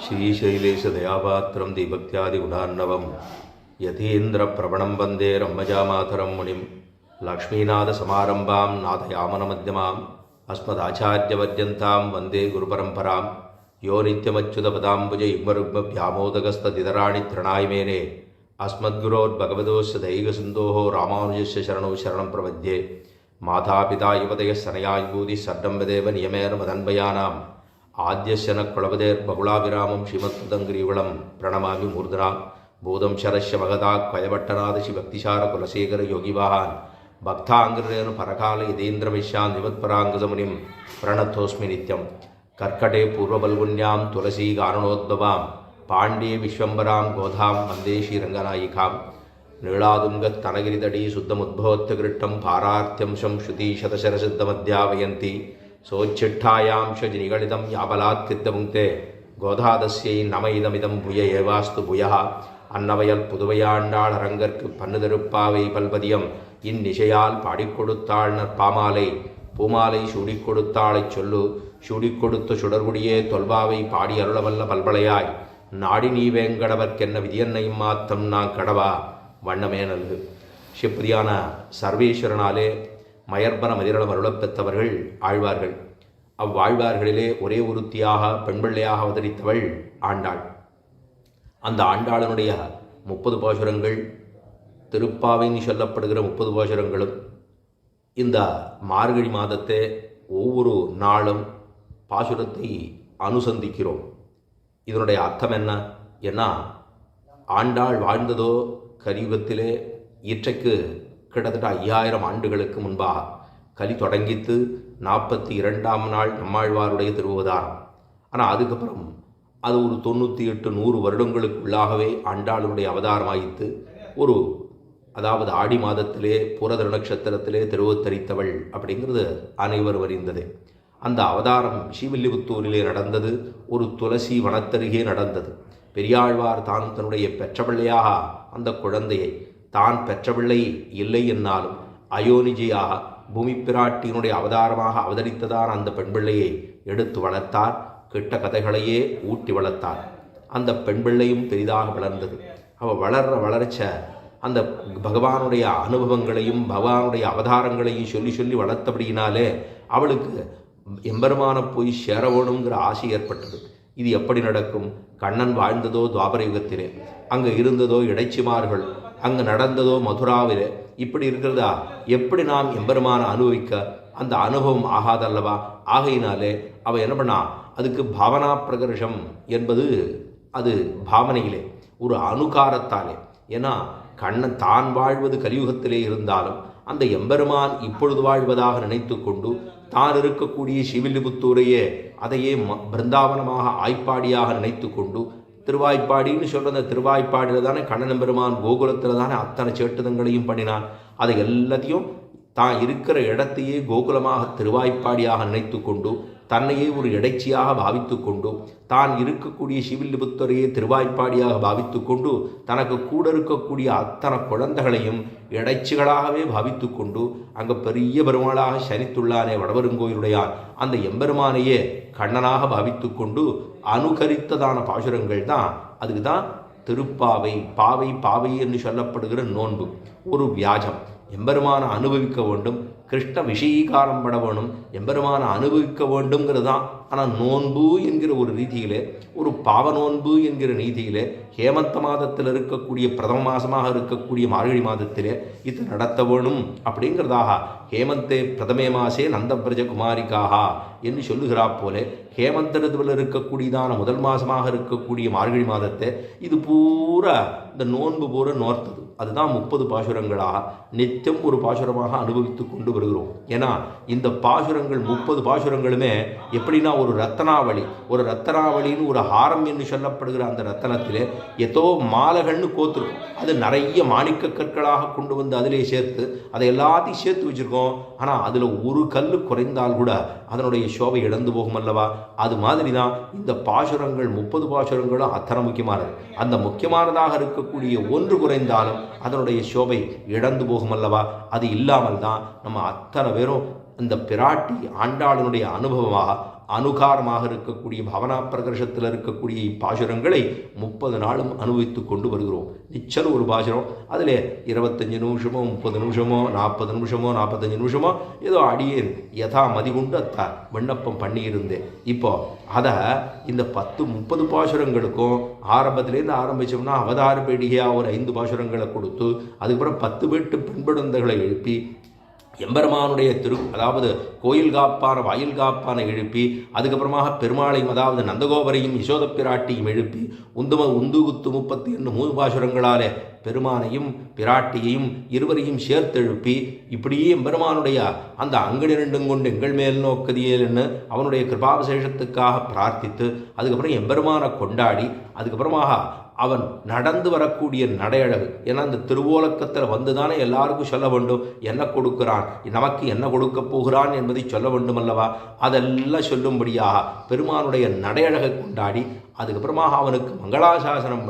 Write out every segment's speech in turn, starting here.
श्रीशैलेशदयापात्रं दीभक्त्यादिगुणार्णवं यतीन्द्रप्रवणं वन्दे रम्मजामातरं मुनिं लक्ष्मीनाथसमारम्भां नाथयामनमध्यमाम् अस्मदाचार्यपर्यन्तां वन्दे गुरुपरम्परां यो नित्यमच्युतपदाम्बुजयुग्मरुग्मव्यामोदगस्तदितराणि तृणाय मेने अस्मद्गुरोर्भगवतोस्य दैकसिन्धोः रामानुजस्य शरणौ शरणं प्रपद्ये मातापिता युवतयः सनयायुभूतिः सड्डं वदेव नियमेन मदन्वयानाम् आद्यस्य न कुलपतेर्बहुलाभिरामं श्रीमत्तदङ्ग्रीवलं प्रणमामि मूर्धना भूतं शरस्य भगदाक्वयभट्टनादशिभक्तिसारकुलशेखरयोगिवाहान् भक्ताङ्ग्रेण परकाल यतीन्द्रमिश्यान् विमत्पराङ्गसमुनिं प्रणतोऽस्मि नित्यं कर्कटे पूर्वबल्गुन्यां तुलसीगारणोद्भवां पाण्ड्ये विश्वम्बरां गोधां वन्दे श्रीरङ्गनायिकां नीलादुङ्गत्तनगिरितटी शुद्धमुद्भोत्तकृष्टं पारार्त्यं संश्रुतिशतशरसिद्धमध्यावयन्ति सोच्चिट्ठायांशनिगलितं याबलात्कृतमुक्ते गोधादस्यै नम इदमिदं भूय एवास्तु भूयः अन्नवयल புதுவையாண்டாள் அரங்கற்கு பன்னுதருப்பாவை பல்பதியம் இந்நிசையால் பாடிக்கொடுத்தாள் நற்பாமாலை பூமாலை சூடிக் கொடுத்தாளைச் சொல்லு சூடிக் கொடுத்த சுடர்குடியே தொல்பாவை பாடி அருளவல்ல பல்பளையாய் நாடி நீ வேங்கடவர்க்கென்ன விதியன்னையும் மாத்தம் நான் கடவா வண்ணமே நல்கு. சிப்தியான சர்வேஸ்வரனாலே மயர்பன மதிரளம் அருளப் பெற்றவர்கள் ஆழ்வார்கள். அவ்வாழ்வார்களிலே ஒரே ஒருத்தியாக பெண்பிள்ளையாக அவதரித்தவள் ஆண்டாள். அந்த ஆண்டாளனுடைய 30 பாசுரங்கள் திருப்பாவைன்னு சொல்லப்படுகிற 30 பாசுரங்களும் இந்த மார்கழி மாதத்தை ஒவ்வொரு நாளும் பாசுரத்தை அனுசந்திக்கிறோம். இதனுடைய அர்த்தம் என்ன? ஏன்னா ஆண்டாள் வாழ்ந்ததோ கலியுகத்திலே இற்றைக்கு கிட்டத்தட்ட 5000 ஆண்டுகளுக்கு முன்பாக. கலி தொடங்கித்து 42ஆம் நாள் நம்மாழ்வாருடைய திருவதாரம். ஆனால் அதுக்கப்புறம் அது ஒரு 98-100 வருடங்களுக்குள்ளாகவே ஆண்டாளுடைய அவதாரம் ஆயித்து. அதாவது ஆடி மாதத்திலே புரதர நட்சத்திரத்திலே திருவத்தரித்தவள் அப்படிங்கிறது அனைவரும் அறிந்ததே. அந்த அவதாரம் ஸ்ரீவில்லிபுத்தூரிலே நடந்தது. ஒரு துளசி வனத்தருகே நடந்தது. பெரியாழ்வார் தான் தன்னுடைய பெற்றபிள்ளையாக அந்த குழந்தையை தான் பெற்றபிள்ளை இல்லை என்னாலும் அயோனிஜியாக பூமி பிராட்டியினுடைய அவதாரமாக அவதரித்ததான அந்த பெண்பிள்ளையை எடுத்து வளர்த்தார். கெட்ட கதைகளையே ஊட்டி வளர்த்தார். அந்த பெண்பிள்ளையும் பெரிதாக வளர்ந்தது. அவள் வளர்ச்ச அந்த பகவானுடைய அனுபவங்களையும் பகவானுடைய அவதாரங்களையும் சொல்லி சொல்லி வளர்த்தபடியினாலே அவளுக்கு எம்பெருமான போய் சேரவோணுங்கிற ஆசை ஏற்பட்டது. இது எப்படி நடக்கும்? கண்ணன் வாழ்ந்ததோ துவாபர யுகத்திலே, அங்கே இருந்ததோ இடைச்சிமார்கள், அங்கே நடந்ததோ மதுராவிலே. இப்படி இருக்கிறதா? எப்படி நாம் எம்பெருமான அனுபவிக்க? அந்த அனுபவம் ஆகாதல்லவா? ஆகையினாலே அவள் என்ன பண்ணா, அதுக்கு பாவனா பிரகர்ஷம் என்பது அது பாவனையிலே ஒரு அனுகாரத்தாலே. ஏன்னா கண்ணன் தான் வாழ்வது கலியுகத்திலே இருந்தாலும் அந்த எம்பெருமான் இப்பொழுது வாழ்வதாக நினைத்து கொண்டு தான் இருக்கக்கூடிய ஸ்ரீவில்லிபுத்தூரையே அதையே பிருந்தாவனமாக ஆய்ப்பாடியாக நினைத்து கொண்டு திருவாய்ப்பாடின்னு சொல்கிற அந்த திருவாய்ப்பாடியில் தானே கண்ணன் பெருமான் கோகுலத்தில் தானே அத்தனை சேட்டுதங்களையும் பண்ணினான். அதை எல்லாத்தையும் தான் இருக்கிற இடத்தையே கோகுலமாக திருவாய்ப்பாடியாக நினைத்து கொண்டு தன்னையே ஒரு இடைச்சியாக பாவித்து கொண்டு தான் இருக்கக்கூடிய ஸ்ரீவில்லிபுத்தூரையே திருவாய்ப்பாடியாக பாவித்து கொண்டு தனக்கு கூட இருக்கக்கூடிய அத்தனை குழந்தைகளையும் இடைச்சிகளாகவே பாவித்து கொண்டு அங்கே பெரிய பெருமாளாக சனித்துள்ளானே வடவருங்கோயிலுடையான் அந்த எம்பெருமானையே கண்ணனாக பாவித்து கொண்டு அனுகரித்ததான பாசுரங்கள் தான். அதுக்கு தான் திருப்பாவை. பாவை என்று சொல்லப்படுகிற நோன்பு ஒரு வியாஜம். எம்பெருமான அனுபவிக்க வேண்டும், கிருஷ்ண விஷயீகாரம் பட வேணும், எம்பெருமான அனுபவிக்க வேண்டும்ங்கிறது தான். ஆனால் நோன்பு என்கிற ஒரு ரீதியிலே, ஒரு பாவ நோன்பு என்கிற நீதியிலே ஹேமந்த மாதத்தில் இருக்கக்கூடிய பிரதம மாதமாக இருக்கக்கூடிய மார்கழி மாதத்திலே இது நடத்த வேணும் அப்படிங்கிறதாக ஹேமந்தே பிரதமே மாசே நந்த பிரஜ குமாரிக்காக என்று சொல்லுகிறா போல ஹேமந்த ரிதுவில் இருக்கக்கூடியதான முதல் மாதமாக இருக்கக்கூடிய மார்கழி மாதத்தை இது பூரா இந்த நோன்பு பூரா நோர்த்தது. அதுதான் 30 பாசுரங்களாக நித்தியம் ஒரு பாசுரமாக அனுபவித்து கொண்டு வருகிறோம். ஏன்னா இந்த பாசுரங்கள் 30 பாசுரங்களுமே எப்படின்னா ஒரு ரத்தனாவளின்னு ஒரு ஹாரம் என்று சொல்லப்படுகிற அந்த ரத்தனத்திலே ஏதோ மாலைகள்னு கோத்துருக்கும். அது நிறைய மாணிக்க கற்களாக கொண்டு வந்து அதிலே சேர்த்து அதை எல்லாத்தையும் சேர்த்து வச்சுருக்கோம். ஆனால் அதில் ஒரு கல் குறைந்தால் கூட அதனுடைய சோபை இழந்து போகும் அல்லவா? அது மாதிரி தான் இந்த பாசுரங்கள் 30 பாசுரங்களும் அத்தனை முக்கியமானது. அந்த முக்கியமானதாக இருக்கக்கூடிய ஒன்று குறைந்தாலும் அதனுடைய சோபை இழந்து போகும் அல்லவா? அது இல்லாமல் தான் நம்ம அத்தனை பேரும் இந்த பிராட்டி ஆண்டாளனுடைய அனுபவமாக அனுகாரமாக இருக்கக்கூடிய பாவனா பிரகர்ஷத்தில் இருக்கக்கூடிய இப்பாசுரங்களை 30 நாளும் அனுபவித்து கொண்டு வருகிறோம். நிச்சல் ஒரு பாசுரம், அதில் 25 நிமிஷமோ 30 நிமிஷமோ 40 நிமிஷமோ 45 நிமிஷமோ ஏதோ அடியேன் யதா மதிகுண்டு விண்ணப்பம் பண்ணியிருந்தேன். இப்போ அதை இந்த 10-30 பாசுரங்களுக்கும் ஆரம்பத்திலேருந்து ஆரம்பித்தோம்னா அவதார பேடிகையாக ஒரு 5 பாசுரங்களை கொடுத்து அதுக்கப்புறம் 10 வீட்டு பெண்படுந்தைகளை எழுப்பி எம்பெருமானுடைய அதாவது கோயில் காப்பான வாயில் காப்பான எழுப்பி அதுக்கப்புறமாக பெருமாளையும் அதாவது நந்தகோபரையும் யசோத பிராட்டியும் எழுப்பி உந்துகுத்து 33 பாசுரங்களாலே பெருமானையும் பிராட்டியையும் இருவரையும் சேர்த்தெழுப்பி இப்படியே எம்பெருமானுடைய அந்த அங்கடி ரெண்டும் கொண்டு எங்கள் மேல் நோக்கதியேன்னு அவனுடைய கிருபாவிசேஷத்துக்காக பிரார்த்தித்து அதுக்கப்புறம் எம்பெருமானை கொண்டாடி அதுக்கப்புறமாக அவன் நடந்து வரக்கூடிய நடையழகு. ஏன்னா அந்த திருவோலக்கத்தில் வந்து தானே எல்லாருக்கும் சொல்ல வேண்டும் என்ன கொடுக்கிறான், நமக்கு என்ன கொடுக்க போகிறான் என்பதை சொல்ல வேண்டும் அல்லவா. அதெல்லாம் சொல்லும்படியாக பெருமானுடைய நடையழகை கொண்டாடி அதுக்கப்புறமாக அவனுக்கு மங்களாசாசனம்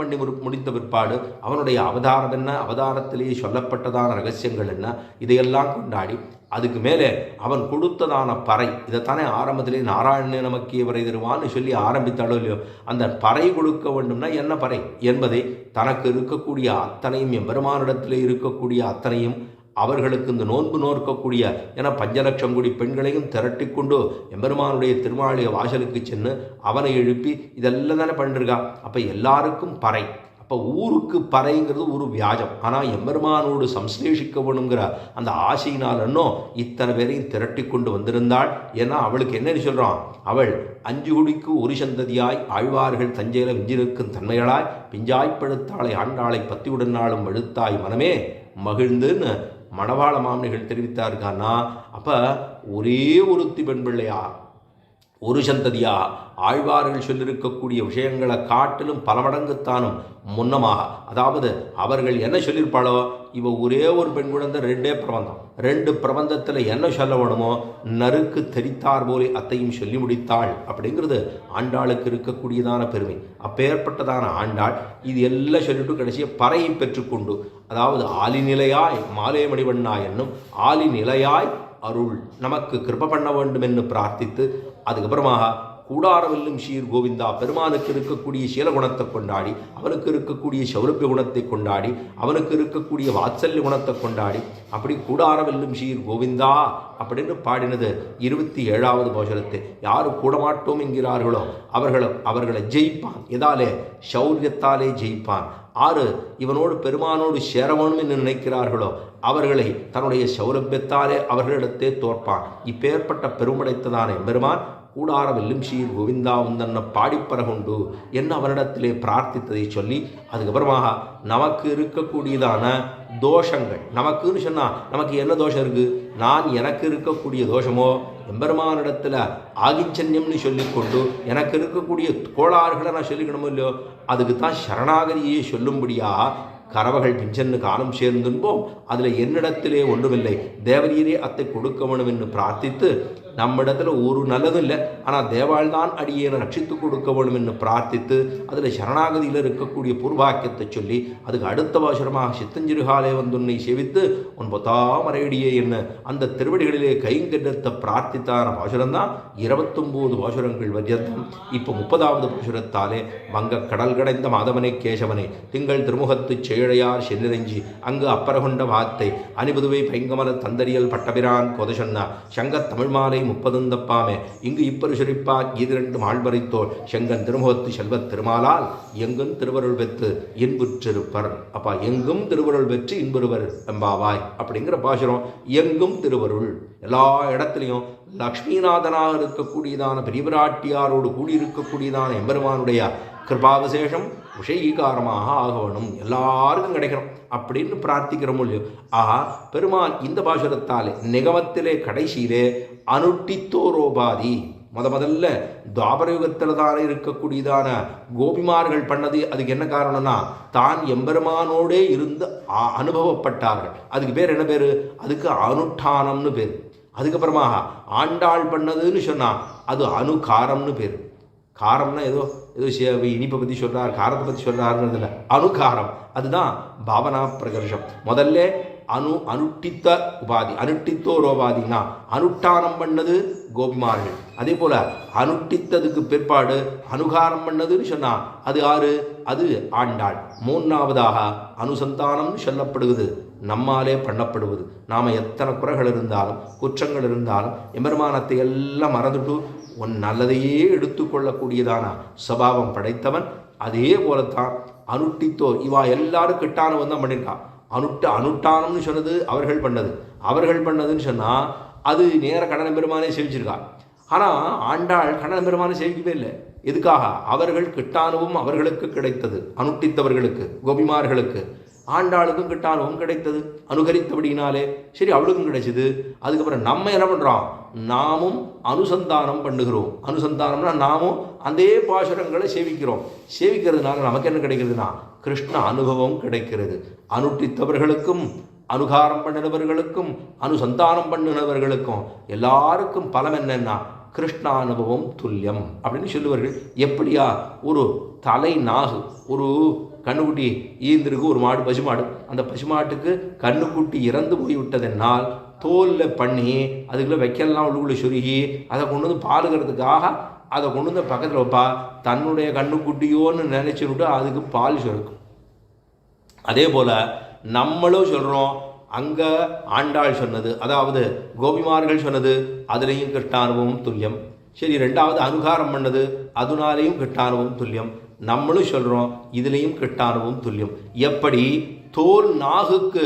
பண்ணி முடித்த பிற்பாடு அவனுடைய அவதாரம் என்ன, அவதாரத்திலேயே சொல்லப்பட்டதான ரகசியங்கள் என்ன, இதையெல்லாம் கொண்டாடி அதுக்கு மேலே அவன் கொடுத்ததான பறை, இதைத்தானே ஆரம்பத்திலே நாராயணனே நமக்கு வரை தருவான்னு சொல்லி ஆரம்பித்தாலோ இல்லையோ, அந்த பறை கொடுக்க வேண்டும்னா என்ன பறை என்பதை தனக்கு இருக்கக்கூடிய அத்தனையும் எம்பெருமானிடத்திலே இருக்கக்கூடிய அத்தனையும் அவர்களுக்கு இந்த நோன்பு நோக்கக்கூடிய என 5 லட்சம் கோடி பெண்களையும் திரட்டி கொண்டு எம்பெருமானுடைய திருமாளிகை வாசலுக்கு சென்று அவனை எழுப்பி இதெல்லாம் தானே பண்ணிருக்கா. அப்போ எல்லாருக்கும் பறை. அப்போ ஊருக்கு பறைங்கிறது ஒரு வியாஜம். ஆனால் எம்பெருமானோடு சம்ஸ்லேஷிக்க வேணுங்கிற அந்த ஆசையினால் இன்னும் இத்தனை பேரையும் திரட்டி கொண்டு வந்திருந்தாள். ஏன்னா அவளுக்கு என்னன்னு சொல்கிறான், அவள் 5 குடிக்கு ஒரு சந்ததியாய் ஆழ்வார்கள் தஞ்சையில் விஞ்சிருக்கும் தன்மைகளாய் பிஞ்சாய்ப்படுத்தாளை ஆண்டாளை பத்தியுடன் நாளும் எழுத்தாய் மனமே மகிழ்ந்துன்னு மணவாள மாமனிகள் தெரிவித்தாருக்கான்னா, அப்போ ஒரே ஒருத்தி பெண் பிள்ளையா ஒரு சந்ததியா ஆழ்வார்கள் சொல்லியிருக்கக்கூடிய விஷயங்களை காட்டிலும் பல மடங்குத்தானும் முன்னமாக, அதாவது அவர்கள் என்ன சொல்லியிருப்பாளோ, இவ ஒரே ஒரு பெண் குழந்தை 2 பிரபந்தத்தில் என்ன சொல்ல வேணுமோ நறுக்கு தெரித்தார் போலே அத்தையும் சொல்லி முடித்தாள் அப்படிங்கிறது ஆண்டாளுக்கு இருக்கக்கூடியதான பெருமை. அப்பேற்பட்டதான ஆண்டாள் இது எல்லாம் சொல்லிட்டு கடைசியை பறையை பெற்றுக்கொண்டு, அதாவது ஆலிநிலையாய் மாலே மணிவண்ணா என்னும் ஆலிநிலையாய் அருள் நமக்கு கிருப பண்ண வேண்டும் என்று பிரார்த்தித்து அதுக்கப்புறமாக கூடாரவெல்லும் ஷீர் கோவிந்தா பெருமானுக்கு இருக்கக்கூடிய சீலகுணத்தை கொண்டாடி அவனுக்கு இருக்கக்கூடிய சௌரபிய குணத்தை கொண்டாடி அவனுக்கு இருக்கக்கூடிய வாத்சல்ய குணத்தை கொண்டாடி அப்படி கூடாரவெல்லும் ஷீர் கோவிந்தா அப்படின்னு பாடினது 27வது பாசுரத்தை. யாரு கூடமாட்டோம் என்கிறார்களோ அவர்களை ஜெயிப்பான். எதாலே? சௌரியத்தாலே ஜெயிப்பான். ஆறு இவனோடு பெருமானோடு சேரவணும் என்று நினைக்கிறார்களோ அவர்களை தன்னுடைய சௌரபியத்தாலே அவர்களிடத்தே தோற்பான். இப்பேற்பட்ட பெருமடைத்ததான எம்பெருமான் கூடார வெல்லும் ஷீர் கோவிந்தா உந்தன்ன பாடிப்பறகுண்டு என்ன அவனிடத்திலே பிரார்த்தித்ததை சொல்லி அதுக்கப்புறமாக நமக்கு இருக்கக்கூடியதான தோஷங்கள், நமக்குன்னு சொன்னால் நமக்கு என்ன தோஷம் இருக்குது, எனக்கு இருக்கக்கூடிய தோஷமோ எம்பெருமானிடத்தில் ஆகிஞ்சன்யம்னு சொல்லிக்கொண்டு எனக்கு இருக்கக்கூடிய கோளாறுகளை நான் சொல்லிக்கணுமோ இல்லையோ, அதுக்கு தான் சரணாகதியை சொல்லும்படியா கரவகள் பிஞ்சன்னு காலம் சேர்ந்துன்போம். அதில் என்னிடத்திலே ஒன்றுமில்லை, தேவரீரே அத்தை கொடுக்க வேணும் என்று பிரார்த்தித்து நம்மிடத்தில் ஒரு நல்லதும் இல்லை, ஆனால் தேவாள் தான் அடியேனை ரட்சித்து கொடுக்க வேணும் என்று பிரார்த்தித்து அதில் சரணாகதியில் இருக்கக்கூடிய பூர்வாக்கியத்தை சொல்லி அதுக்கு அடுத்த பாசுரமாக சித்தஞ்சிறுகாலே வந்துன்னை சேவித்து உன் பொத்தாமரையடியே என்ன அந்த திருவடிகளிலே கைங்கெடுத்த பிரார்த்தித்தான பாசுரம்தான் 29 பாசுரங்கள் வரியந்தம். இப்போ 30வது பாசுரத்தாலே வங்க கடல் கடைந்த மாதவனை கேசவனை திங்கள் திருமுகத்து செயழையார் சென்னிரஞ்சி அங்கு அப்பரகொண்ட வாத்தை அணிபுதுவை பைங்கமல தந்தரியல் பட்டபிரான் கொதசொன்னா சங்க தமிழ் மாலை 30 தப்பாமே இங்கு இப்பரு சுரிப்பா இது ஆழ்வரைத்தோள் செங்கன் திருமுகத்து செல்வத் திருமாலால் எங்கும் திருவருள் பெற்று இன்புற்றிருப்பர். அப்பா எங்கும் திருவருள் பெற்று இன்புறுவர் எம்பாவாய் அப்படிங்கிற பாசுரம். எங்கும் திருவருள், எல்லா இடத்துலையும் லக்ஷ்மிநாதனாக இருக்கக்கூடியதான பெரியபிராட்டியாரோடு கூடியிருக்கக்கூடியதான எம்பெருமானுடைய கிருபாவிசேஷம் விஷயீகாரமாக ஆகணும், எல்லாருக்கும் கிடைக்கணும் அப்படின்னு பிரார்த்திக்கிறோம் இல்லையோ. ஆஹா பெருமான் இந்த பாசுரத்தாலே நிகமத்திலே கடைசியிலே அனுட்டித்தோரோபாதி முதல்ல துவாபரயுகத்தில் தானே இருக்கக்கூடியதான கோபிமார்கள் பண்ணது. அதுக்கு என்ன காரணம்னா தான் எம்பெருமானோடே இருந்து அனுபவப்பட்டார்கள். அதுக்கு பேர் என்ன பேர்? அதுக்கு அனுஷ்டானம்னு பேர். அதுக்கப்புறமாக ஆண்டாள் பண்ணதுன்னு சொன்னால் அது அனுகாரம்னு பேர். காரம்னா ஏதோ இனிப்பை பற்றி சொல்கிறார், காரத்தை பற்றி சொல்கிறாருங்கிறதுல அனுகாரம் அதுதான் பாவனா பிரகர்ஷம். முதல்ல அனுட்டித்த உபாதி, அனுட்டித்தோரோபாதினா அனுஷ்டானம் பண்ணது கோபிமார்கள். அதே போல அனுட்டித்ததுக்கு பிற்பாடு அனுகாரம் பண்ணதுன்னு சொன்னா அது யாரு? அது ஆண்டாள். மூன்றாவதாக அனுசந்தானம் சொல்லப்படுவது, நம்மாலே பண்ணப்படுவது. நாம் எத்தனை குறைகள் இருந்தாலும் குற்றங்கள் இருந்தாலும் எம்பெருமானத்தை எல்லாம் மறந்துட்டு நல்லதையே எடுத்துக்கொள்ளக்கூடியதான சபாவம் படைத்தவன். அதே போலத்தான் அனுட்டித்தோ இவா எல்லாரும் கிட்டானவன் தான் பண்ணியிருக்கான். அனுட்டானம்னு சொன்னது அவர்கள் பண்ணதுன்னு சொன்னால் அது நேர கண்ணன பெருமானே சேவிச்சிருக்கா. ஆனால் ஆண்டாள் கண்ணன பெருமானை சேவிக்கவே இல்லை. எதுக்காக? அவர்கள் கிட்டானுவும் அவர்களுக்கு கிடைத்தது, அனுட்டித்தவர்களுக்கு கோபிமார்களுக்கு. ஆண்டாளுக்கும் கிட்டானுவும் கிடைத்தது அனுகரித்தபடினாலே. சரி, அவளுக்கும் கிடைச்சிது. அதுக்கப்புறம் நம்ம என்ன பண்ணுறோம்? நாமும் அனுசந்தானம் பண்ணுகிறோம். அனுசந்தானம்னா நாமும் அதே பாசுரங்களை சேவிக்கிறதுனால நமக்கு என்ன கிடைக்கிறதுனா கிருஷ்ண அனுபவம் கிடைக்கிறது. அனுட்டித்தவர்களுக்கும் அனுகாரம் பண்ணினவர்களுக்கும் அனுசந்தானம் பண்ணினவர்களுக்கும் எல்லாருக்கும் பலம் என்னன்னா கிருஷ்ணானுபவம் துல்லியம் அப்படின்னு சொல்லுவார்கள். எப்படியா? ஒரு தலை நாகு, ஒரு கண்ணுக்குட்டி ஈந்திருக்கு, ஒரு மாடு, பசுமாடு. அந்த பசுமாட்டுக்கு கண்ணுக்குட்டி இறந்து போய்விட்டதென்னால் தோலில் பண்ணி அதுக்குள்ளே வைக்கலாம், உள்ளுக்குள்ளே சொருகி அதை கொண்டு வந்து பாலுகிறதுக்காக அதை கொண்டு வந்து பக்கத்தில் வைப்பா. தன்னுடைய கண்ணுக்குட்டியோன்னு நினைச்சுட்டு அதுக்கு பால் சுரக்கும். அதே போல் நம்மளும் சொல்கிறோம், அங்கே ஆண்டாள் சொன்னது, அதாவது கோபிமார்கள் சொன்னது, அதுலேயும் கிருஷ்ணானுபவம் துல்லியம். சரி, ரெண்டாவது அனுகாரம் பண்ணது, அதனாலேயும் கிருஷ்ணானுபவம் துல்லியம். நம்மளும் சொல்கிறோம், இதுலேயும் கிருஷ்ணானுபவம் துல்லியம். எப்படி தோல் நாகுக்கு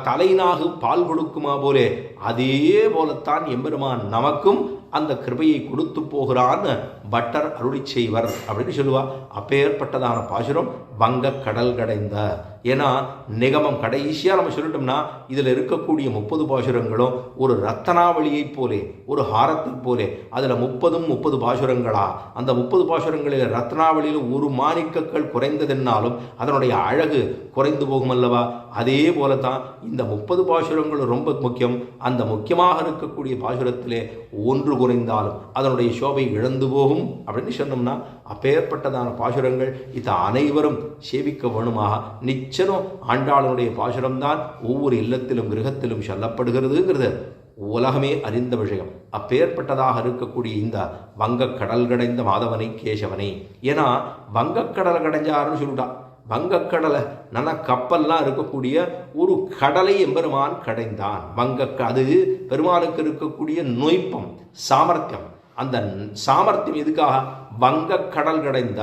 தலை நாகு பால் கொடுக்குமா போலே அதே போலத்தான் எம்பெருமான் நமக்கும் அந்த கிருபையை கொடுத்து போகிறான்னு பட்டர் அருளி செய்வர் அப்படின்னு சொல்லுவா. அப்பேற்பட்டதான பாசுரம் வங்க கடல் கடைந்த. ஏன்னா நிகமம் கடைசியாக நம்ம சொல்லிட்டோம்னா இதில் இருக்கக்கூடிய 30 பாசுரங்களும் ஒரு ரத்தனாவளியை போலே, ஒரு ஹாரத்தை போலே. அதில் 30 பாசுரங்களா? அந்த 30 பாசுரங்களில் ரத்னாவளியில் ஒரு மாணிக்கங்கள் குறைந்ததென்னாலும் அதனுடைய அழகு குறைந்து போகும் அல்லவா? அதே போல தான் இந்த 30 பாசுரங்களும் ரொம்ப முக்கியம். அந்த முக்கியமாக இருக்கக்கூடிய பாசுரத்திலே ஒன்று குறைந்தாலும் அதனுடைய சோபை இழந்து போகும் அப்படின்னு சொன்னோம்னா அப்பேற்பட்டதான பாசுரங்கள் இதை அனைவரும் சேவிக்க வேணுமாக. நிச்சயம் ஆண்டாளனுடைய பாசுரம்தான் ஒவ்வொரு இல்லத்திலும் கிரகத்திலும் சொல்லப்படுகிறதுங்கிறது உலகமே அறிந்த விஷயம். அப்பேற்பட்டதாக இருக்கக்கூடிய இந்த வங்கக்கடல் கடைந்த மாதவனை கேசவனை. ஏன்னா வங்கக்கடல் கடைஞ்சாருன்னு சொல்லிட்டா. வங்கக்கடலை நல்ல கப்பல்லாம் இருக்கக்கூடிய ஒரு கடலை எம்பெருமான் கடைந்தான். அது பெருமானுக்கு இருக்கக்கூடிய நொய்ப்பம், சாமர்த்தியம். அந்த சாமர்த்தியம் எதுக்காக? வங்கக்கடல் கடைந்த.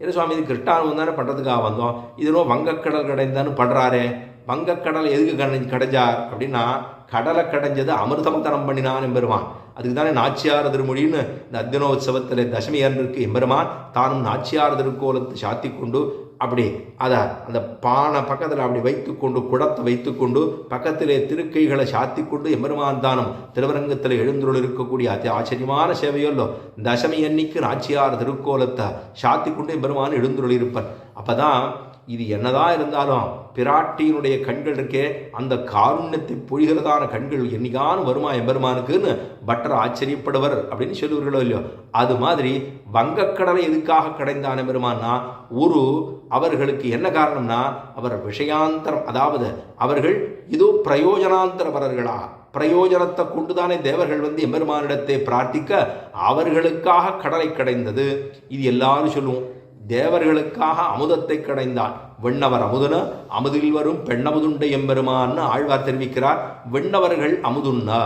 ஏன்னா சுவாமி இது கிருஷ்ணானுபவம் தானே பண்ணுறதுக்காக வந்தோம், இதுவும் வங்கக்கடல் கடைந்தான்னு பண்ணுறாரே. வங்கக்கடல் எதுக்கு கடைஞ்சார் அப்படின்னா கடலை கடைஞ்சது அமிர்தமந்தனம் பண்ணினான் எம்பெருமான். அதுக்கு தானே நாச்சியார் திருமொழின்னு இந்த அத்தியனோத்சவத்தில் தசமி அன்றிற்கு எம்பெருமான் தானும் நாச்சியார் திருக்கோலத்தை சாத்தி கொண்டு அப்படி அதை அந்த பானை பக்கத்தில் அப்படி வைத்துக்கொண்டு குடத்தை வைத்துக்கொண்டு பக்கத்திலே திருக்கைகளை சாத்தி கொண்டு எம்பெருமான் தானும் திருவரங்கத்தில் எழுந்துள்ள இருக்கக்கூடிய ஆச்சரியமான சேவையல்லோ. தசமி அன்னிக்கு நாச்சியார் திருக்கோலத்தை சாத்தி கொண்டு எம்பெருமான் எழுந்துள்ள இருப்பன். அப்போ தான் இது என்னதான் இருந்தாலும் பிராட்டியினுடைய கண்கள் இருக்கே, அந்த காருண்யத்தை பொழிகிறதான கண்கள் என்னைக்கான வருமா எம்பெருமானுக்குன்னு பட்டர் ஆச்சரியப்படுவர் அப்படின்னு சொல்லுவார்களோ இல்லையோ. அது மாதிரி வங்கக்கடலை எதுக்காக கடைந்தான பெருமானா, ஒரு அவர்களுக்கு என்ன காரணம்னா அவர் விஷயாந்தரம், அதாவது அவர்கள் இதோ பிரயோஜனாந்தரவர்களா, பிரயோஜனத்தை கொண்டுதானே தேவர்கள் வந்து எம்பெருமானிடத்தை பிரார்த்திக்க அவர்களுக்காக கடலை கடைந்தது. இது எல்லாரும் சொல்லுவோம். தேவர்களுக்காக அமுதத்தை கடைந்தான். வெண்ணவர் அமுதன அமுதில் வரும் பெண்ணமுதுண்டை எம்பெருமான்னு ஆழ்வார் தெரிவிக்கிறார். வெண்ணவர்கள் அமுதுன்னா,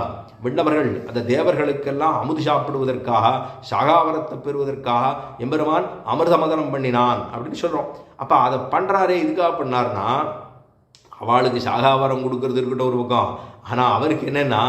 வெண்ணவர்கள் அந்த தேவர்களுக்கெல்லாம் அமுது சாப்பிடுவதற்காக, சாகாவரத்தை பெறுவதற்காக எம்பெருமான் அமிர்தமதனம் பண்ணினான் அப்படின்னு சொல்கிறோம். அப்போ அதை பண்ணுறாரே இதுக்காக பண்ணார்னா அவளுக்கு சாகாவரம் கொடுக்கறது இருக்கட்டும் ஒரு பக்கம். ஆனால் அவருக்கு என்னென்னா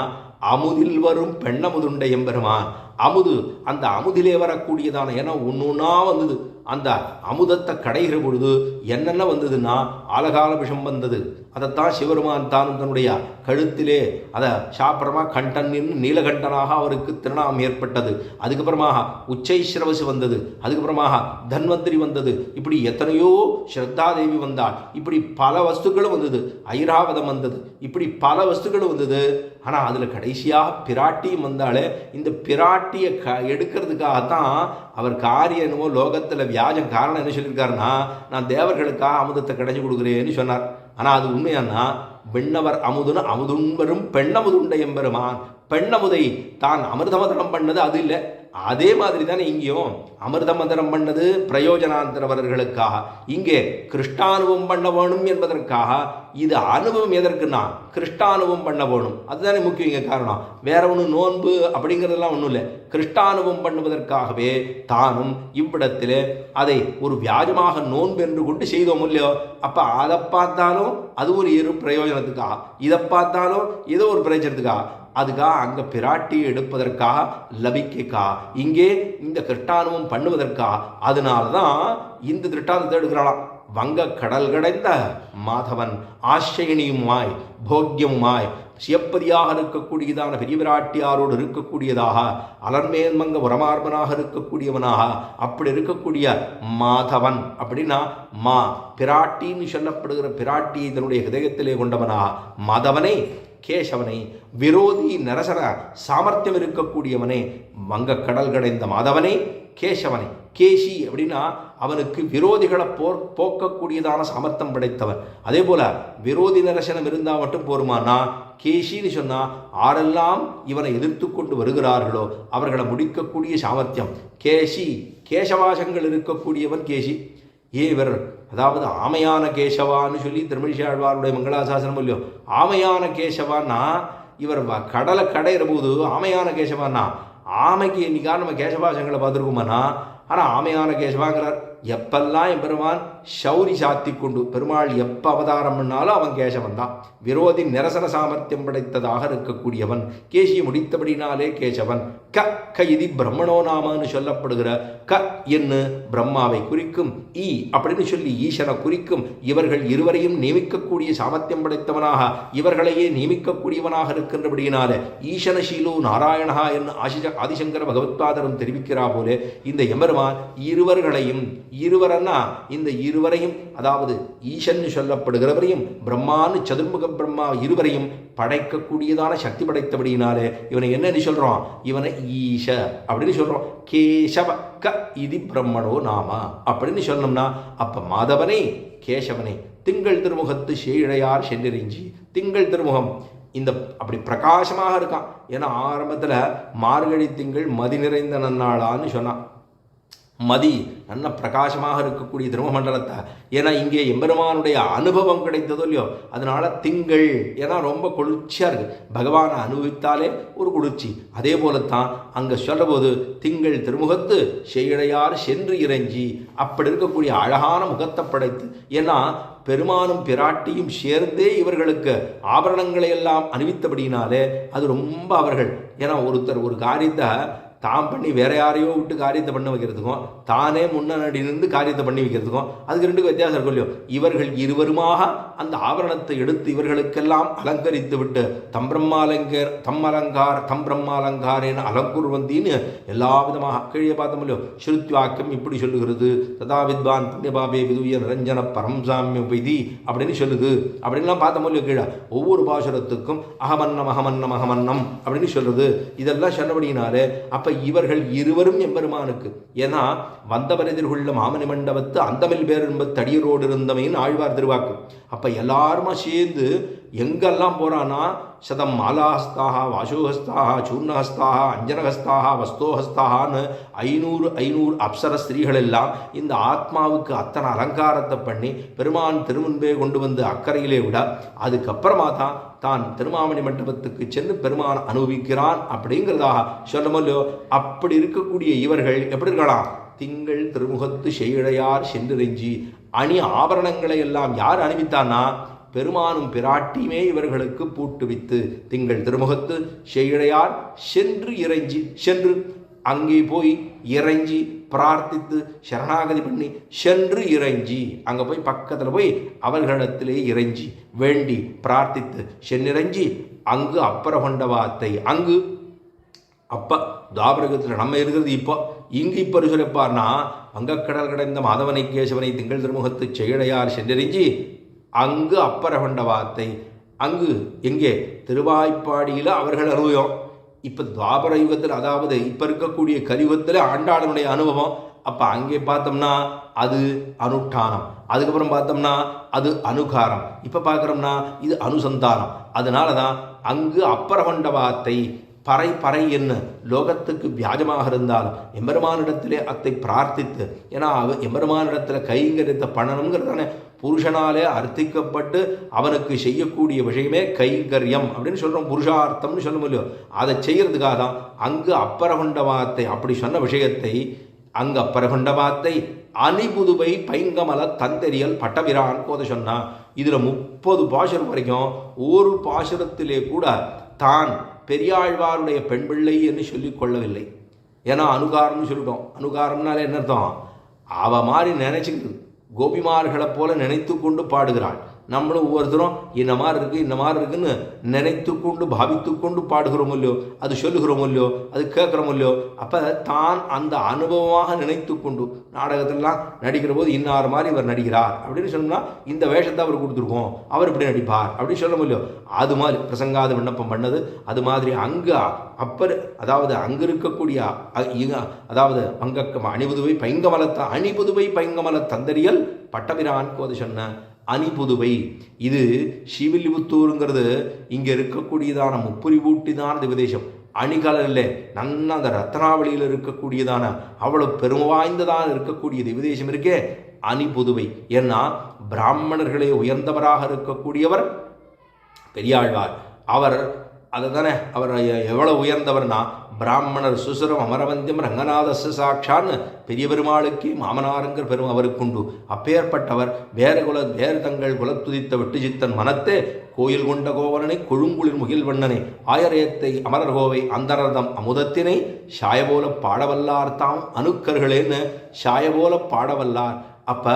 அமுதில் வரும் பெண்ணமுதுண்டை எம்பெருமான். அமுது, அந்த அமுதிலே வரக்கூடியதான, ஏன்னா ஒன்றுன்னா வந்தது. அந்த அமுதத்தை கடைகிற பொழுது என்னென்ன வந்ததுன்னா ஆலகால விஷம் வந்தது. அதைத்தான் சிவருமான் தான் தன்னுடைய கழுத்திலே அதை சாப்பிட்றமா கண்டன் நீலகண்டனாக அவருக்கு திருநாமம் ஏற்பட்டது. அதுக்கப்புறமாக உச்சைஸ்ரவசு வந்தது. அதுக்கப்புறமாக தன்வந்திரி வந்தது. இப்படி எத்தனையோ ஸ்ரத்தாதேவி வந்தாள். இப்படி பல வஸ்துக்களும் வந்தது. ஐராவதம் வந்தது. இப்படி பல வஸ்துக்களும் வந்தது. ஆனால் அதில் கடைசியாக பிராட்டியும் வந்தாலே. இந்த பிராட்டியை எடுக்கிறதுக்காகத்தான் அவர் காரியம் என்னமோ லோகத்தில் வியாஜம். காரணம் என்ன சொல்லியிருக்காருன்னா, நான் தேவர்களுக்காக அமுதத்தை கடைஞ்சி கொடுக்குறேன்னு சொன்னார். ஆனால் அது உண்மையானா விண்ணவர் அமுதுன்னு அமுதுண்பரும் பெண்ணமுதுண்ட எம்பெருமான். பெண்ணமுதை தான் அமிர்தமதனம் பண்ணது அது இல்லை. அதே மாதிரி தானே இங்கேயும் அமிர்தமதனம் பண்ணது பிரயோஜனாந்தரவர்களுக்காக, இங்கே கிருஷ்டானுபவம் பண்ண வேணும் என்பதற்காக. இது அனுபவம் எதற்குன்னா கிருஷ்டானுபவம் பண்ண வேணும், அதுதானே முக்கியம் இங்கே காரணம். வேற ஒன்றும் நோன்பு அப்படிங்கிறதெல்லாம் ஒன்றும் இல்லை. கிருஷ்டானுபவம் பண்ணுவதற்காகவே தானும் இவ்விடத்தில் அதை ஒரு வியாஜமாக நோன்பு என்று கொண்டு செய்தோம் இல்லையோ. அப்போ அதை பார்த்தாலும் அது ஒரு பிரயோஜனத்துக்காக, இதை பார்த்தாலும் ஏதோ ஒரு பிரயோஜனத்துக்காக, அதுக்காக அங்கே பிராட்டியை எடுப்பதற்காக லபிக்கைக்காக, இங்கே இந்த கிருஷ்டானுபவம் பண்ணுவதற்காக. அதனால தான் இந்த திருஷ்டாந்தத்தை எடுக்கிறாளாம். வங்க கடல் கடைந்த மாதவன் ஆசிரியனியுமாய் போக்கியமுமாய் சியப்பதியாக இருக்கக்கூடியதான பெரிய பிராட்டியாரோடு இருக்கக்கூடியதாக அலர்மேன்மங்க உரமார்பனாக இருக்கக்கூடியவனாக அப்படி இருக்கக்கூடிய மாதவன் அப்படின்னா மா பிராட்டின்னு சொல்லப்படுகிற பிராட்டியை தன்னுடைய ஹிருதயத்திலே கொண்டவனாக மாதவனை கேசவனை விரோதி நரசர சாமர்த்தியம் இருக்கக்கூடியவனே வங்க கடல் கடைந்த மாதவனே கேசவனை. கேசி அப்படின்னா அவனுக்கு விரோதிகளை போக்கக்கூடியதான சாமர்த்தம் படைத்தவன். அதே போல விரோதி நரசனம் இருந்தால் மட்டும் போருமானா கேசின்னு சொன்னால் ஆரெல்லாம் இவனை எதிர்த்து கொண்டு வருகிறார்களோ அவர்களை முடிக்கக்கூடிய சாமர்த்தியம் கேசி. கேசவாசங்கள் இருக்கக்கூடியவன் கேசி. இவர் அதாவது ஆமையான கேசவான்னு சொல்லி திருமழிசாழ்வாருடைய மங்களாசாசனம் இல்லையோ. ஆமையான கேசவான்னா இவர் கடலை கடையிற போது ஆமையான கேசவான்னா ஆமைக்கு இன்னைக்காக நம்ம கேசவாசங்களை பார்த்துருக்கோமானா. ஆனால் ஆமையான கேசவாங்கிறார். எப்பெல்லாம் என் பெருமான் சௌரி சாத்தி கொண்டு பெருமாள் எப்போ அவதாரம் பண்ணாலும் அவன் கேசவன் தான். விரோதி நிரசன சாமர்த்தியம் படைத்ததாக இருக்கக்கூடியவன். கேசியை முடித்தபடினாலே கேசவன். க இது பிரம்மணோ நாமன்னு சொல்லப்படுகிற க என்று பிரம்மாவை குறிக்கும், ஈ அப்படின்னு சொல்லி ஈசனை குறிக்கும். இவர்கள் இருவரையும் நியமிக்கக்கூடிய சாமர்த்தியம் படைத்தவனாக இவர்களையே நியமிக்கக்கூடியவனாக இருக்கின்றபடியினாலே ஈசனசீலோ நாராயணா என்று ஆதிசங்கர பகவத்பாதரும் தெரிவிக்கிறா போலே இந்த எம்பெருமான் இருவர்களையும் இருவரன்னா இந்த இருவரையும் அதாவது ஈசன் சொல்லப்படுகிறவரையும் பிரம்மான்னு சதுர்முக பிரம்மா இருவரையும் படைக்கக்கூடியதான சக்தி படைத்தபடியினாலே இவனை என்னன்னு சொல்றோம்? இவனை ஈச அப்படின்னு சொல்றோம். கேசவ க இது பிரம்மணோ நாம அப்படின்னு சொன்னோம்னா அப்ப மாதவனை கேசவனை திங்கள் திருமுகத்து சேழையார் சென்றிருஞ்சி. திங்கள் திருமுகம் இந்த அப்படி பிரகாசமாக இருக்கான். ஏன்னா ஆரம்பத்தில் மார்கழி திங்கள் மதி நிறைந்த நன்னாளான்னு சொன்னான். மதி நல்ல பிரகாசமாக இருக்கக்கூடிய திருமமண்டலத்தை. ஏன்னா இங்கே எம்பெருமானுடைய அனுபவம் கிடைத்ததோ இல்லையோ அதனால திங்கள் ஏன்னா ரொம்ப குளிர்ச்சியாக இருக்குது. பகவானை அனுபவித்தாலே ஒரு குளிர்ச்சி. அதே போலத்தான் அங்கே சொல்கிறபோது திங்கள் திருமுகத்து செய்யடையார் சென்று இறைஞ்சி அப்படி இருக்கக்கூடிய அழகான முகத்தை படைத்து. ஏன்னா பெருமானும் பிராட்டியும் சேர்ந்தே இவர்களுக்கு ஆபரணங்களை எல்லாம் அணிவித்தபடினாலே அது ரொம்ப அவர்கள் ஏன்னா ஒருத்தர் ஒரு காரியத்தை தான் பண்ணி வேற யாரையோ விட்டு காரியத்தை பண்ண வைக்கிறதுக்கும் தானே முன்னாடி நின்று காரியத்தை பண்ணி வைக்கிறதுக்கும் அதுக்கு ரெண்டுக்கும் வித்தியாசம் இருக்கும் இல்லையோ. இவர்கள் இருவருமாக அந்த ஆபரணத்தை எடுத்து இவர்களுக்கெல்லாம் அலங்கரித்து விட்டு தம் பிரம்மாலங்காரேன்னு அலங்குர்வந்தின்னு எல்லா விதமாக கீழே பார்த்தோம் இல்லையோ. ஸ்ருத்வாக்கியம் இப்படி சொல்லுகிறது. ததா வித்வான் புண்ணியபாபே விதுய நிரஞ்சன பரம்சாமிய விதி அப்படின்னு சொல்லுது. அப்படின்லாம் பார்த்தோம் இல்லையோ. கீழே ஒவ்வொரு பாசுரத்துக்கும் அகமன்னம் அகமன்னம் அகமன்னம் அப்படின்னு சொல்லுது. இதெல்லாம் சொன்னபடினாலே அப்ப இவர்கள் இருவரும் எம்பெருமானுக்கு. ஏன்னா வந்தவர் எதிர்கொள்ள மாமணி மண்டபத்து அந்தமில் பேர் என்பது தடியரோடு இருந்தமைன்னு ஆழ்வார் திருவாக்கு. அப்ப எல்லாருமா சேர்ந்து எங்கெல்லாம் போறானா சதம் மாலாஹஸ்தாக வாசோஹஸ்தாக சூர்ணஹஸ்தாக அஞ்சனஹஸ்தாக வஸ்தோஹஸ்தாகான்னு 500 அப்சர ஸ்திரீகள் எல்லாம் இந்த ஆத்மாவுக்கு அத்தனை அலங்காரத்தை பண்ணி பெருமான் திருமுன்பே கொண்டு வந்து அக்கறையிலே விட அதுக்கப்புறமா தான் திருமாமணி மண்டபத்துக்கு சென்று பெருமான் அனுபவிக்கிறான் அப்படிங்கிறதாக சொல்லமோ இல்லையோ. அப்படி இருக்கக்கூடிய இவர்கள் எப்படி இருக்கலாம்? திங்கள் திருமுகத்து செய்யடையார் சென்றிறைஞ்சி. அணி ஆபரணங்களை எல்லாம் யார் அணிவித்தான்னா பெருமானும் பிராட்டியுமே இவர்களுக்கு பூட்டுவித்து திங்கள் திருமுகத்து செய்யடையார் சென்று இறைஞ்சி. சென்று அங்கே போய் இறைஞ்சி பிரார்த்தித்து சரணாகதி பண்ணி சென்று இறைஞ்சி அங்கே போய் பக்கத்தில் போய் அவர்களிடத்திலே இறைஞ்சி வேண்டி பிரார்த்தித்து சென்னிறைஞ்சி அங்கு அப்பற கொண்ட வார்த்தை. அங்கு அப்போ தாபரகத்தில் நம்ம இருக்கிறது இப்போ இங்கு இப்போ சொல்லிப்பார்னா வங்கக்கடல் கடைந்த மாதவனை கேசவனை திங்கள் திருமுகத்து செய்யடையார் சென்றிறைஞ்சி அங்கு அப்பற கொண்ட வார்த்தை. அங்கு எங்கே? திருவாய்ப்பாடியில் அவர்கள் அனுபவம். இப்போ துவாபர யுகத்தில் அதாவது இப்போ இருக்கக்கூடிய கலியுகத்தில் ஆண்டாளனுடைய அனுபவம். அப்போ அங்கே பார்த்தோம்னா அது அனுஷ்டானம், அதுக்கப்புறம் பார்த்தோம்னா அது அனுகாரம், இப்போ பார்க்குறோம்னா இது அனுசந்தானம். அதனால தான் அங்கு அப்பரகொண்டவாத்தை பறை பறை என்ன லோகத்துக்கு வியாஜமாக இருந்தாலும் எம்பெருமானிடத்திலே அத்தை பிரார்த்தித்து, ஏன்னா எம்பெருமானிடத்தில் கைங்கரியத்தை பண்ணணுங்கிறதானே புருஷனாலே அர்த்திக்கப்பட்டு அவனுக்கு செய்யக்கூடிய விஷயமே கைங்கரியம் அப்படின்னு சொல்கிறோம், புருஷார்த்தம்னு சொல்ல முடியும். அதை செய்கிறதுக்காக தான் அங்கு அப்பரகொண்டவாத்தை அப்படி சொன்ன விஷயத்தை அங்கு அப்பரகொண்டவாத்தை அணிபுதுவை பைங்கமல தந்தெரியல் பட்டபிரான் கோத சொன்னான். இதில் 30 பாசுரம் வரைக்கும் ஒரு பாசுரத்திலே கூட தான் பெரியாழ்வாருடைய பெண் பிள்ளை என்று சொல்லிக் கொள்ளவில்லை. ஏன்னா அனுகாரம்னு சொல்லிட்டோம். அனுகாரம்னாலே என்ன அர்த்தம்? அவ மாதிரி நினைச்சுக்கிட்டு கோபிமார்களை போல நினைத்து கொண்டு பாடுகிறாள். நம்மளும் ஒவ்வொருத்தரும் இந்த மாதிரி இருக்குது இந்த மாதிரி இருக்குன்னு நினைத்து கொண்டு பாவித்து கொண்டு பாடுகிறோம் இல்லையோ, அது சொல்லுகிறோம் இல்லையோ, அது கேட்குறோம் இல்லையோ. அப்போ தான் அந்த அனுபவமாக நினைத்து கொண்டு நாடகத்திலாம் நடிக்கிற போது இன்னார் மாதிரி இவர் நடிக்கிறார் அப்படின்னு சொன்னோம்னா இந்த வேஷத்தை அவர் கொடுத்துருக்கோம், அவர் இப்படி நடிப்பார் அப்படின்னு சொல்ல முடியும். அது மாதிரி பிரசங்காத விண்ணப்பம் பண்ணது. அது மாதிரி அங்கே அதாவது அங்கே இருக்கக்கூடிய அதாவது அணிபுதுவை பைங்கமல தந்தரியல் பட்டபிரான் கோது சொன்ன அணிபுதுவை. இது ஸ்ரீவில்லிபுத்தூருங்கிறது இங்கே இருக்கக்கூடியதான முப்புரிபூட்டிதான திவதேசம். அணிகலல்ல நன்னா அந்த ரத்னாவளியில் இருக்கக்கூடியதான அவ்வளவு பெருமை வாய்ந்ததான இருக்கக்கூடிய திவதேசம் இருக்கே அணிபுதுவை. ஏன்னா பிராமணர்களே உயர்ந்தவராக இருக்கக்கூடியவர் பெரியாழ்வார். அவர் அதை தானே அவர் எவ்வளவு உயர்ந்தவர்னா பிராமணர் சுசுரம் அமரவந்தியம் ரங்கநாதச சாட்சான்னு பெரிய பெருமாளுக்கே மாமனாருங்கிற பெருமை அவருக்குண்டு. அப்பேற்பட்டவர் வேறு தங்கள் குலத்துதித்த வெட்டுச்சித்தன் மனத்தே கோயில் கொண்ட கோவலனை கொழுங்குளிர் முகில்வண்ணனை ஆயரேத்தை அமரர்கோவை அந்தரதம் அமுதத்தினை சாயபோல பாடவல்லார் தாம் அணுக்கர்களேன்னு சாயபோல பாடவல்லார். அப்போ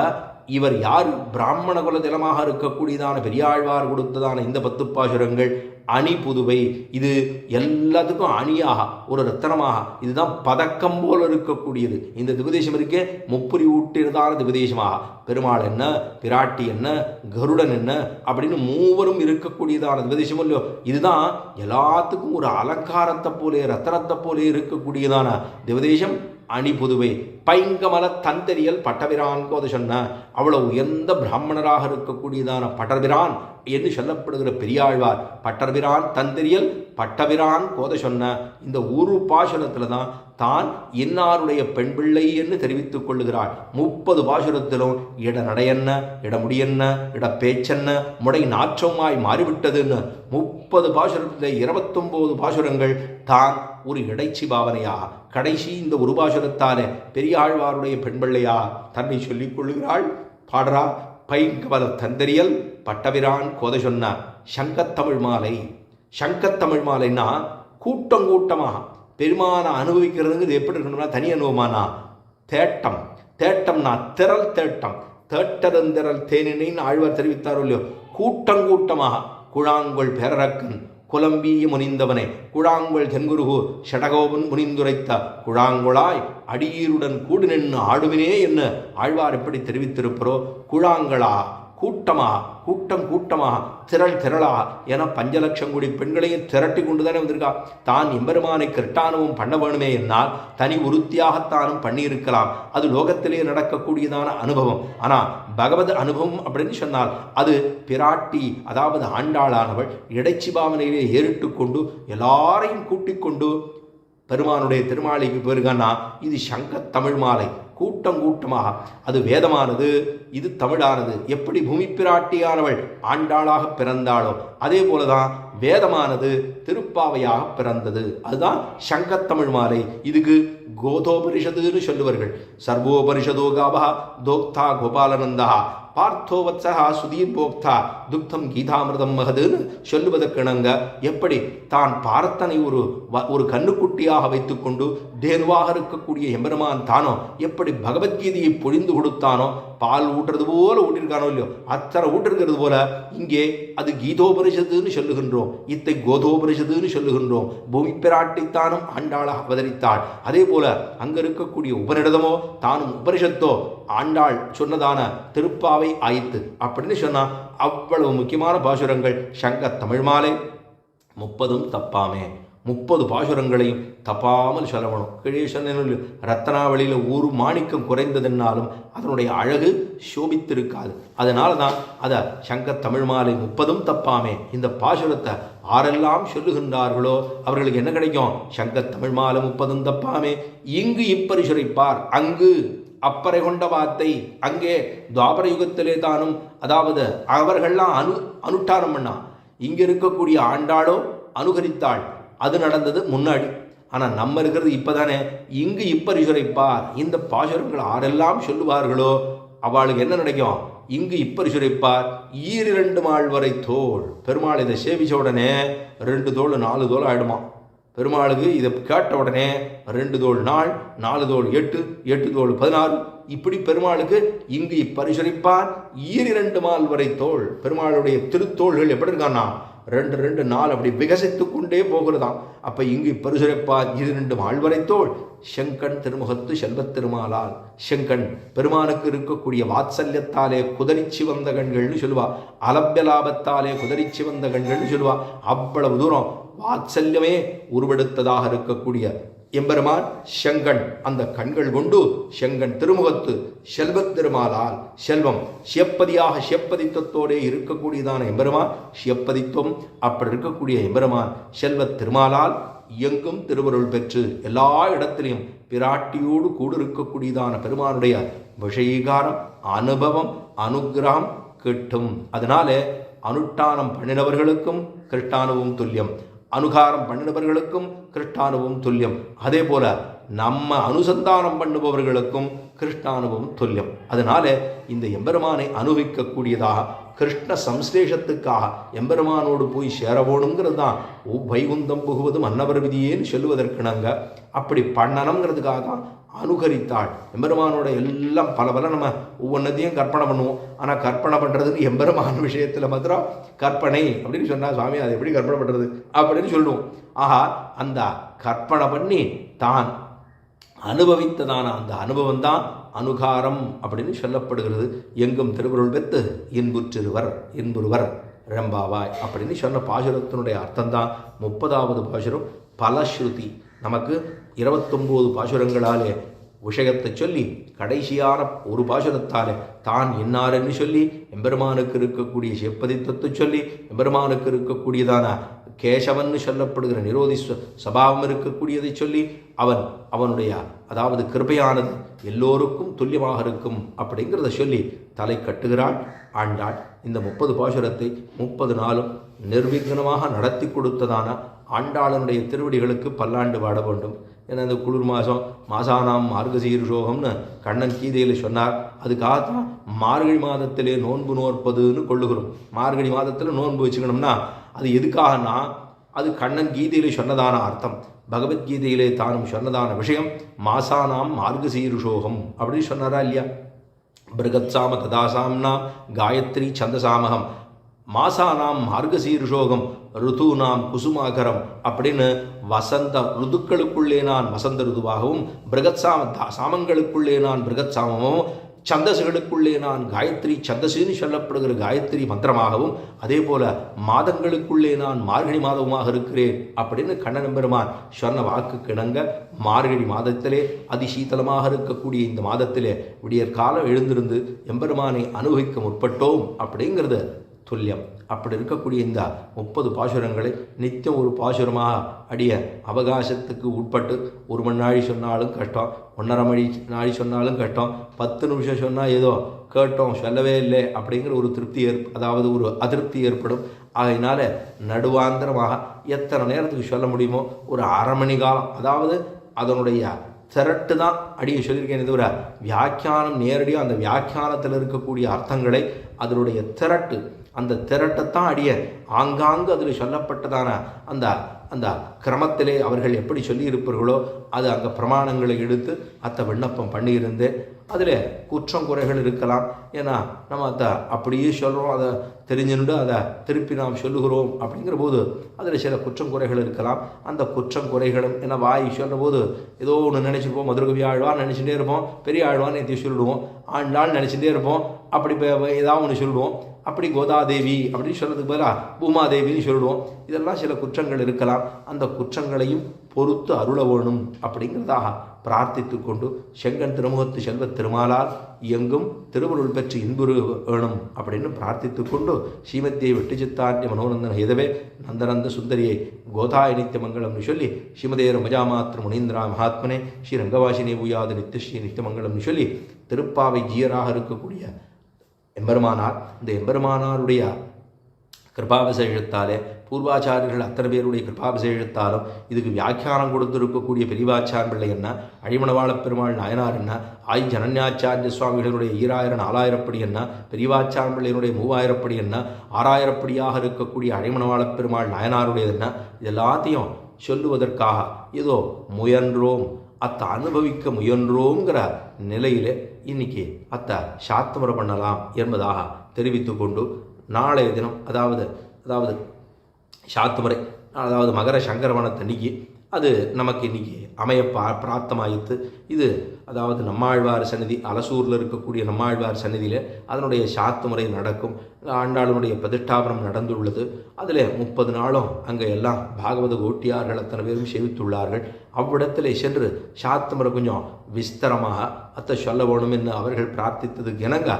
இவர் யார்? பிராமண குல திலமாக இருக்கக்கூடியதான பெரியாழ்வார் கொடுத்ததான இந்த 10 பாசுரங்கள் அணிபுதுவை. இது எல்லாத்துக்கும் அணியாக ஒரு ரத்தனமாக இதுதான் பதக்கம் போல் இருக்கக்கூடியது. இந்த திவதேசம் இருக்கே முப்புரி ஊட்டினதான திவதேசமாக பெருமாள் என்ன, பிராட்டி என்ன, கருடன் என்ன அப்படின்னு மூவரும் இருக்கக்கூடியதான திவதேசம் இல்லையோ. இதுதான் எல்லாத்துக்கும் ஒரு அலங்காரத்தை போலே ரத்தனத்தை போலே இருக்கக்கூடியதான திவதேசம் அணிபுதுவை. பைங்கமல தந்தெரியல் பட்டபிரான் கோத சொன்ன அவ்வளவு உயர்ந்த பிராமணராக இருக்கக்கூடியதான பட்டபிரான் என்று சொல்லப்படுகிற பெரியாழ்வார் பட்டபிரான் தந்தெரியல் பட்டபிரான் கோத சொன்ன இந்த ஒரு பாசுரத்தில் தான் தான் இன்னாருடைய பெண் பிள்ளை என்று தெரிவித்துக் கொள்ளுகிறாள். 30 பாசுரத்திலும் இட நடையென்ன, இடமுடியென்ன, இட பேச்சென்ன, முடை நாற்றமாய் மாறிவிட்டதுன்னு 30 பாசுரத்தில் 29 பாசுரங்கள் தான் ஒரு இடைச்சி பாவனையா. கடைசி இந்த ஒரு பாசுரத்தாலே பெரியாழ்வாருடைய பெண் பிள்ளையா தன்னை சொல்லிக் கொள்ளுகிறாள், பாடுறா. பைங்கமல தந்தெரியல் பட்டபிரான் கோத சொன்ன சங்கத்தமிழ் மாலை. சங்கத்தமிழ் மாலைன்னா கூட்டம் கூட்டமாக பெருமான அனுபவிக்கிறதுங்கிறது எப்படி இருக்கணும்னா தனி அனுபவமானா தேட்டம். தேட்டம்னா திரள் தேட்டம். தேட்டதந்திரல் தேனினைன்னு ஆழ்வார் தெரிவித்தாரோ இல்லையோ. கூட்டம் கூட்டமாக குழாங்கொள் பேரரக்கன் குலம்பிய முனிந்தவனே குழாங்கொள் தென்குருகு ஷடகோபன் முனிந்துரைத்த குழாங்குழாய் அடியீருடன் கூடு நின்று ஆடுவினே என்ன ஆழ்வார் எப்படி தெரிவித்திருப்பரோ, குழாங்களா கூட்டமாக கூட்டம் கூட்டமாக திரள் திரளா என 5 லட்சம் கோடி பெண்களையும் திரட்டி கொண்டு தானே வந்திருக்கா. தான் எம்பெருமானை கிருட்டானவும் பண்ண வேணுமே என்னால் தனி உறுத்தியாகத்தானும் பண்ணியிருக்கலாம். அது லோகத்திலே நடக்கக்கூடியதான அனுபவம். ஆனால் பகவத் அனுபவம் அப்படின்னு சொன்னால் அது பிராட்டி அதாவது ஆண்டாளானவள் இடைச்சி பாவனையிலே ஏறிட்டு கொண்டு எல்லாரையும் கூட்டிக் கொண்டு பெருமானுடைய திருமாலைக்கு போயிருக்கான்னா இது சங்க தமிழ் மாலை. கூட்டம் கூட்டமாக அது வேதமானது, இது தமிழானது. எப்படி பூமி பிராட்டியானவள் ஆண்டாளாக பிறந்தாளோ அதே போலதான் வேதமானது திருப்பாவையாக பிறந்தது. அதுதான் சங்கத்தமிழ் மாலை. இதுக்கு கோதோபரிஷதுன்னு சொல்லுவார்கள். சர்வோபரிஷதோ காவா தோக்தா கோபாலனந்தா பார்த்தோவத்சா சுதீர் போக்தா துக்தம் கீதாமிரதம் மகதுன்னு சொல்லுவதற்கிணங்க எப்படி தான் பார்த்தனை ஒரு கண்ணுக்குட்டியாக வைத்துக்கொண்டு தேர்வாக இருக்கக்கூடிய எம்பெருமான் தானோ எப்படி பகவத்கீதையை பொழிந்து கொடுத்தானோ, பால் ஊட்டுறது போல ஊட்டிருக்கானோ இல்லையோ அத்தனை ஊட்டிருக்கிறது போல இங்கே அது கீதோபரிஷத்துன்னு சொல்லுகின்றோம், இத்தை கோதோபரிஷத்துன்னு சொல்லுகின்றோம். பூமி பிராட்டித்தானும் ஆண்டாளாக அவதரித்தாள். அதே போல அங்க இருக்கக்கூடிய உபனிடதமோ தானும் உபனிஷத்தோ ஆண்டாள் சொன்னதான திருப்பாவை ஆயித்து அப்படின்னு சொன்னா அவ்வளவு முக்கியமான பாசுரங்கள் சங்க தமிழ் மாலை 30 தப்பாமே. 30 பாசுரங்களையும் தப்பாமல் சொல்லணும். கீழே சொன்ன ரத்னாவளியில் ஒரு மாணிக்கம் குறைந்ததுன்னாலும் அதனுடைய அழகு சோபித்திருக்காது. அதனால தான் அதை சங்கர் தமிழ் மாலை 30ம் தப்பாமே. இந்த பாசுரத்தை ஆரெல்லாம் சொல்லுகின்றார்களோ அவர்களுக்கு என்ன கிடைக்கும்? சங்கர் தமிழ் மாலை 30ம் தப்பாமே. இங்கு இப்பரிசுரைப்பார், அங்கு அப்பறை கொண்ட வார்த்தை அங்கே துவாபர யுகத்திலே தானும், அதாவது அவர்கள்லாம் அனுஷ்டானம் பண்ணா, இங்கே இருக்கக்கூடிய ஆண்டாளோ அனுகரித்தாள். அது நடந்தது முன்னாடி. ஆனால் நம்ம இருக்கிறது இப்போ தானே. இங்கு இப்பரிசுரைப்பார், இந்த பாசுரங்கள் ஆரெல்லாம் சொல்லுவார்களோ அவளுக்கு என்ன கிடைக்கும்? இங்கு இப்பரிசுரைப்பார் 2 மாள் வரை தோள். பெருமாள் இதை சேவிச்ச உடனே 2 தோள் 4 தோள் ஆயிடுமா. பெருமாளுக்கு இதை கேட்ட உடனே 2 தோள் 4, 4 தோள் 8, 8 தோள் 16. இப்படி பெருமாளுக்கு இங்கு இப்பரிசுரைப்பார் 2 மால் வரை தோள். பெருமாளுடைய திருத்தோள்கள் எப்படி இருக்கான்னா 2, 2, 4 அப்படி விகசித்து கொண்டே போகிறதாம். அப்போ இங்கு இப்பரிசுரைப்பார் 2 மால் வரை தோள். செங்கண் திருமுகத்து செல்வத் திருமாலால். செங்கண் பெருமானுக்கு இருக்கக்கூடிய வாத்சல்யத்தாலே குதறிச்சி வந்த கண்கள்னு சொல்லுவா. அலப்ய லாபத்தாலே குதறிச்சி வந்த கண்கள்னு சொல்லுவா. அவ்வளவு தூரம் வாத்சல்யமே உருவெடுத்ததாக இருக்கக்கூடிய எம்பெருமான் செங்கண். அந்த கண்கள் கொண்டு செங்கண் திருமுகத்து செல்வத் திருமாலால், செல்வம் சியப்பதியாக சியப்பதித்துவத்தோடே இருக்கக்கூடியதான எம்பெருமான் சியப்பதித்துவம். அப்படி இருக்கக்கூடிய எம்பெருமான் செல்வத் திருமாலால் எங்கும் திருவருள் பெற்று எல்லா இடத்திலையும் பிராட்டியோடு கூட இருக்கக்கூடியதான பெருமானுடைய விஷயீகாரம் அனுபவம் அனுகிரகம் கிட்டும். அதனால அனுஷ்டானம் பண்ணினவர்களுக்கும் கிருஷ்டானுவும் துல்லியம், அனுகாரம் பண்ணினவர்களுக்கும் கிருஷ்டானுவும் துல்லியம். அதே போல நம்ம அனுசந்தானம் பண்ணுபவர்களுக்கும் கிருஷ்ணானுவும் துல்லியம். அதனால இந்த எம்பெருமானை அனுபவிக்கக்கூடியதாக கிருஷ்ண சம்ஸ்லேஷத்துக்காக எம்பெருமானோடு போய் சேரவோணுங்கிறது தான் வைகுந்தம் புகுவது மன்னவர் விதியேன்னு சொல்லுவதற்கு நாங்கள் அப்படி பண்ணணுங்கிறதுக்காக தான் அனுகரித்தாள். எம்பெருமானோட எல்லாம் பல நம்ம ஒவ்வொன்றத்தையும் கற்பனை பண்ணுவோம். ஆனால் கற்பனை பண்ணுறதுன்னு எம்பெருமான விஷயத்தில் மாத்திரம் கற்பனை அப்படின்னு சொன்னால் சுவாமி அதை எப்படி கற்பனை பண்ணுறது அப்படின்னு சொல்லுவோம். ஆஹா, அந்த கற்பனை பண்ணி தான் அனுபவித்ததான அந்த அனுபவம் தான் அனுகாரம் அப்படின்னு சொல்லப்படுகிறது. எங்கும் திருவருள் பெற்று இன்புருவர் ரம்பாவாய் அப்படின்னு சொன்ன பாசுரத்தினுடைய அர்த்தம்தான் 30வது பாசுரம் பலஸ்ருதி. நமக்கு 29 பாசுரங்களாலே விஷயத்தை சொல்லி கடைசியான ஒரு பாசுரத்தாலே தான் என்னாரென்னு சொல்லி எம்பெருமானுக்கு இருக்கக்கூடிய சிவப்பதித்தத்தை சொல்லி எம்பெருமானுக்கு இருக்கக்கூடியதான கேசவன் சொல்லப்படுகிற நிரோதி சபாவம் இருக்கக்கூடியதை சொல்லி அவனுடைய அதாவது கிருபையானது எல்லோருக்கும் துல்லியமாக இருக்கும் அப்படிங்கிறத சொல்லி தலை கட்டுகிறாள் ஆண்டாள். இந்த 30 பாசுரத்தை 30 நாளும் நிர்விக்னமாக நடத்தி கொடுத்ததான ஆண்டாளனுடைய திருவடிகளுக்கு பல்லாண்டு பாட வேண்டும். ஏன்னா இந்த குளிர் மாசானாம் மார்கசீர்ஷோகம்னு கண்ணன் கீதையில் சொன்னார். அதுக்காகத்தான் மார்கழி மாதத்திலே நோன்பு நோற்பதுன்னு கொள்ளுகிறோம். மார்கழி மாதத்தில் நோன்பு வச்சுக்கணும்னா அது எதுக்காகனா அது கண்ணன் கீதையில் சொன்னதான அர்த்தம். பகவத்கீதையிலே தானும் சொன்னதான விஷயம் மாசானாம் மார்கசீர்ஷோகம் அப்படின்னு சொன்னாரா இல்லையா? பிருகத்சாம ததாசாம்னா காயத்ரி சந்தசாமகம், மாசானாம் மார்கசீர்ஷோகம், ருதுனாம் குசுமாகரம் அப்படின்னு வசந்த ருதுக்களுக்குள்ளே நான் வசந்த ருதுவாகவும், சாமங்களுக்குள்ளே நான் பிருகத் சாமமும், சந்தசுகளுக்குள்ளே நான் காயத்ரி சந்தசுன்னு சொல்லப்படுகிற காயத்ரி மந்திரமாகவும், அதே போல மாதங்களுக்குள்ளே நான் மார்கழி மாதமாக இருக்கிறேன் அப்படின்னு கண்ணன் பெருமான் சொன்ன வாக்கு கிணங்க மார்கழி மாதத்திலே அதிசீதளமாக இருக்கக்கூடிய இந்த மாதத்திலே விடியற்காலம் எழுந்திருந்து எம்பெருமானை அனுபவிக்க முற்பட்டோம் அப்படிங்கிறது துல்லியம். அப்படி இருக்கக்கூடிய இந்த 30 பாசுரங்களை நித்தியம் ஒரு பாசுரமாக அடிய அவகாசத்துக்கு உட்பட்டு 1 மணி நாழி சொன்னாலும் கஷ்டம், 1.5 மணி நாழி சொன்னாலும் கஷ்டம், 10 நிமிஷம் சொன்னால் ஏதோ கேட்டோம் சொல்லவே இல்லை அப்படிங்கிற ஒரு திருப்தி அதாவது ஒரு அதிருப்தி ஏற்படும். ஆகையினால நடுவாந்திரமாக எத்தனை நேரத்துக்கு சொல்ல முடியுமோ ஒரு 1/2 மணி காலம், அதாவது அதனுடைய திரட்டு தான் அடிய சொல்லியிருக்கேன். தவிர வியாக்கியானம் நேரடியாக அந்த வியாக்கியானத்தில் இருக்கக்கூடிய அர்த்தங்களை அதனுடைய திரட்டு, அந்த திரட்டைத்தான் அடிய ஆங்காங்கு அதில் சொல்லப்பட்டதான அந்த அந்த கிரமத்திலே அவர்கள் எப்படி சொல்லியிருப்பார்களோ அது அங்கே பிரமாணங்களை எடுத்து அத்தை விண்ணப்பம் பண்ணியிருந்து அதில் குற்றம் குறைகள் இருக்கலாம். ஏன்னா நம்ம அதை அப்படியே சொல்கிறோம், அதை தெரிஞ்சுட்டு அதை திருப்பி நாம் சொல்லுகிறோம் அப்படிங்கிற போது அதில் சில குற்றம் குறைகள் இருக்கலாம். அந்த குற்றம் குறைகளும் ஏன்னா வாய் சொல்கிற போது ஏதோ ஒன்று நினச்சிருப்போம், மதுரகவி ஆழ்வான்னு நினச்சிட்டே இருப்போம், பெரிய ஆழ்வான்னு எத்தி சொல்லிடுவோம், ஆண்டாள் நினச்சிட்டே இருப்போம், அப்படி ஏதாவது ஒன்று சொல்லுவோம். அப்படி கோதாதேவி அப்படின்னு சொல்கிறதுக்கு பதிலாக பூமாதேவின்னு சொல்லிடுவோம். இதெல்லாம் சில குற்றங்கள் இருக்கலாம். அந்த குற்றங்களையும் பொறுத்து அருள வேணும் அப்படிங்கிறதாக பிரார்த்தித்து கொண்டு செங்கன் திருமுகத்து செல்வ திருமாலால் எங்கும் திருவருள் பெற்று இன்புறு வேணும் அப்படின்னு பிரார்த்தித்து கொண்டு ஸ்ரீமத்தியை வெட்டு சித்தாண்டிய மனோநந்தன ஹேதவே நந்தநந்த சுந்தரியை கோதாய நித்திய மங்கலம்னு சொல்லி ஸ்ரீமதே ரமஜாமாத்திர முனீந்திரா மகாத்மனே ஸ்ரீ ரங்கவாசினே பூயாது நித்தியஸ்ரீ நித்தியமங்கலம்னு சொல்லி திருப்பாவை ஜீயராக இருக்கக்கூடிய எம்பெருமானார், இந்த எம்பெருமானாருடைய கிருபாபிஷேகத்தாலே பூர்வாச்சாரியர்கள் அத்தனை பேருடைய கிருபாபிஷேகத்தாலும் இதுக்கு வியாக்கியானம் கொடுத்திருக்கக்கூடிய பெரியவாச்சான் பிள்ளை என்ன, அழிமணவாளப் பெருமாள் நாயனார் என்ன, ஆய் ஜனன்யாச்சாரிய சுவாமிகளுடைய 2000 படி என்ன, பெரியவாச்சான் பிள்ளையினுடைய 3000 படி என்ன, 6000 படியாக இருக்கக்கூடிய அழிமணவாளப் பெருமாள் நாயனாருடையது என்ன, இது எல்லாத்தையும் சொல்லுவதற்காக ஏதோ முயன்றோம், அத்தை அனுபவிக்க முயன்றோங்கிற நிலையில் இன்னைக்கு அத்தை சாத்தமுறை பண்ணலாம் என்பதாக தெரிவித்து கொண்டு நாளைய தினம் அதாவது சாத்துமுறை மகர சங்கரவனத்தன்னைக்கு அது நமக்கு இன்றைக்கி அமைய பிராப்தமாயிற்று. இது நம்மாழ்வார் சந்நிதி அலசூரில் இருக்கக்கூடிய நம்மாழ்வார் சந்நிதியில் அதனுடைய சாத்துமுறை நடக்கும். ஆண்டாளுடைய பிரதிஷ்டாபனம் நடந்துள்ளது. அதில் 30 நாளும் அங்கே எல்லாம் பாகவத கோட்டியார்கள் அத்தனை பேரும் சேவித்துள்ளார்கள். அவ்விடத்தில் சென்று சாத்துமுறை கொஞ்சம் விஸ்தரமாக அத்தை சொல்ல வேணும் என்று அவர்கள் பிரார்த்தித்ததுக்கு இணங்க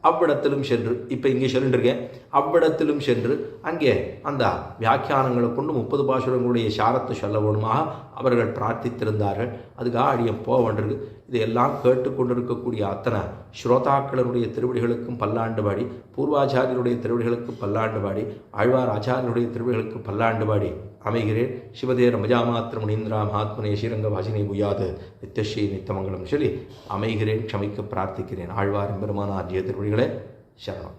அவ்விடத்திலும் சென்று, இப்போ இங்கே சொல்லிட்டுருக்கேன், அவ்விடத்திலும் சென்று அங்கே அந்த வியாக்கியானங்களை கொண்டு 30 பாசுரங்களுடைய சாரத்தை சொல்ல வேணுமாக அவர்கள் பிரார்த்தித்திருந்தார்கள். அதுக்காக அடியம் போக வேண்டியிருக்கு. இதையெல்லாம் கேட்டுக்கொண்டிருக்கக்கூடிய அத்தனை ஸ்ரோதாக்களுடைய திருவடிகளுக்கும் பல்லாண்டு பாடி, பூர்வாச்சாரியருடைய திருவடிகளுக்கும் பல்லாண்டு பாடி, ஆழ்வார் ஆச்சாரியருடைய திருவடிகளுக்கு பல்லாண்டு பாடி அமைகிறேன். சிவதே ரமஜாமாத்திர முனீந்திரா மகாத்மனே ஸ்ரீரங்க வாசினை புயாது நித்தியஸ்ரீ நித்தமங்கலம் சொல்லி அமைகிறேன். க்ஷமிக்க பிரார்த்திக்கிறேன். ஆழ்வார் எம்பெருமானார் திருவடிகளே சரணம்.